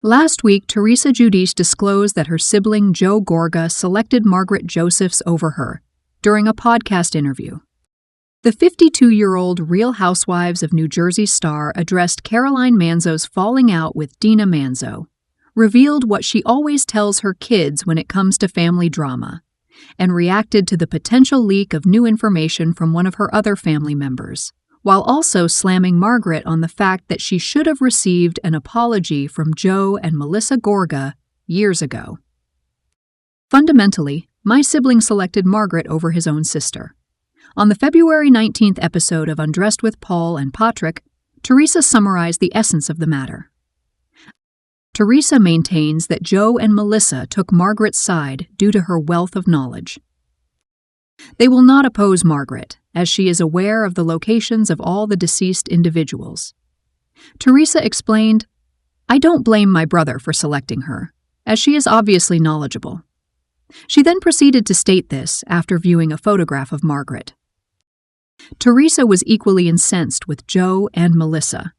Last week, Teresa Giudice disclosed that her sibling Joe Gorga selected Margaret Josephs over her during a podcast interview. The 52-year-old Real Housewives of New Jersey star addressed Caroline Manzo's falling out with Dina Manzo, revealed what she always tells her kids when it comes to family drama, and reacted to the potential leak of new information from one of her other family members, while also slamming Margaret on the fact that she should have received an apology from Joe and Melissa Gorga years ago. Fundamentally, my sibling selected Margaret over his own sister. On the February 19th episode of Undressed with Paul and Patrick, Teresa summarized the essence of the matter. Teresa maintains that Joe and Melissa took Margaret's side due to her wealth of knowledge. They will not oppose Margaret, as she is aware of the locations of all the deceased individuals. Teresa explained, "I don't blame my brother for selecting her, as she is obviously knowledgeable." She then proceeded to state this after viewing a photograph of Margaret. Teresa was equally incensed with Joe and Melissa,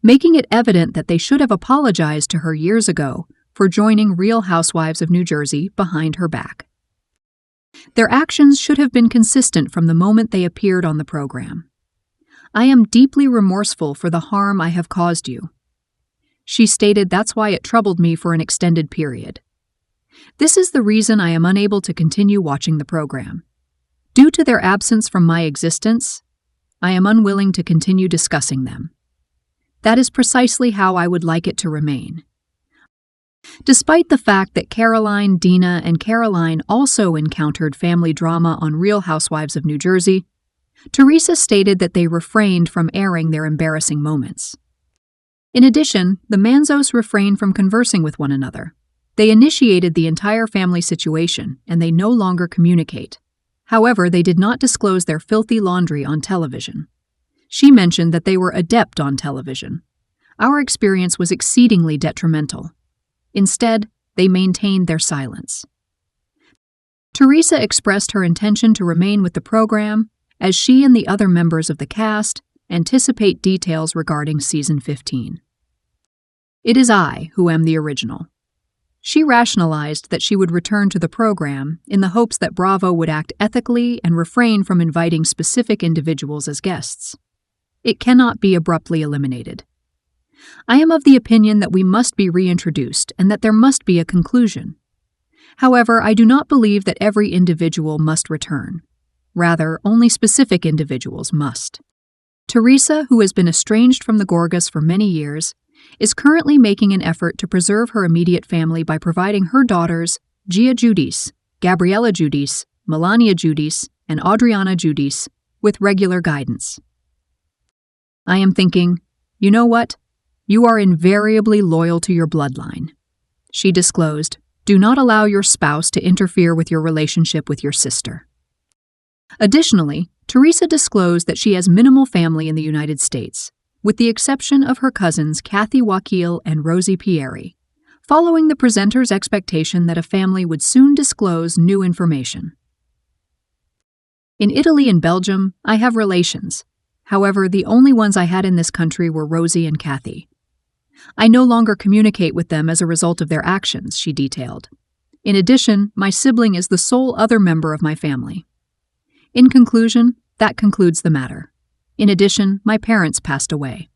making it evident that they should have apologized to her years ago for joining Real Housewives of New Jersey behind her back. Their actions should have been consistent from the moment they appeared on the program. "I am deeply remorseful for the harm I have caused you." She stated that's why it troubled me for an extended period. "This is the reason I am unable to continue watching the program. Due to their absence from my existence, I am unwilling to continue discussing them. That is precisely how I would like it to remain." Despite the fact that Caroline, Dina, and Caroline also encountered family drama on Real Housewives of New Jersey, Teresa stated that they refrained from airing their embarrassing moments. In addition, the Manzos refrained from conversing with one another. They initiated the entire family situation, and they no longer communicate. However, they did not disclose their filthy laundry on television. She mentioned that they were adept on television. "Our experience was exceedingly detrimental." Instead, they maintained their silence. Teresa expressed her intention to remain with the program, as she and the other members of the cast anticipate details regarding Season 15. "It is I who am the original." She rationalized that she would return to the program in the hopes that Bravo would act ethically and refrain from inviting specific individuals as guests. It cannot be abruptly eliminated. "I am of the opinion that we must be reintroduced and that there must be a conclusion. However, I do not believe that every individual must return. Rather, only specific individuals must." Teresa, who has been estranged from the Gorgas for many years, is currently making an effort to preserve her immediate family by providing her daughters, Gia Giudice, Gabriella Giudice, Melania Giudice, and Adriana Giudice, with regular guidance. "I am thinking, you know what? You are invariably loyal to your bloodline." She disclosed, "Do not allow your spouse to interfere with your relationship with your sister." Additionally, Teresa disclosed that she has minimal family in the United States, with the exception of her cousins Kathy Wakil and Rosie Pieri, following the presenter's expectation that a family would soon disclose new information. "In Italy and Belgium, I have relations. However, the only ones I had in this country were Rosie and Kathy. I no longer communicate with them as a result of their actions," she detailed. "In addition, my sibling is the sole other member of my family. In conclusion, that concludes the matter. In addition, my parents passed away."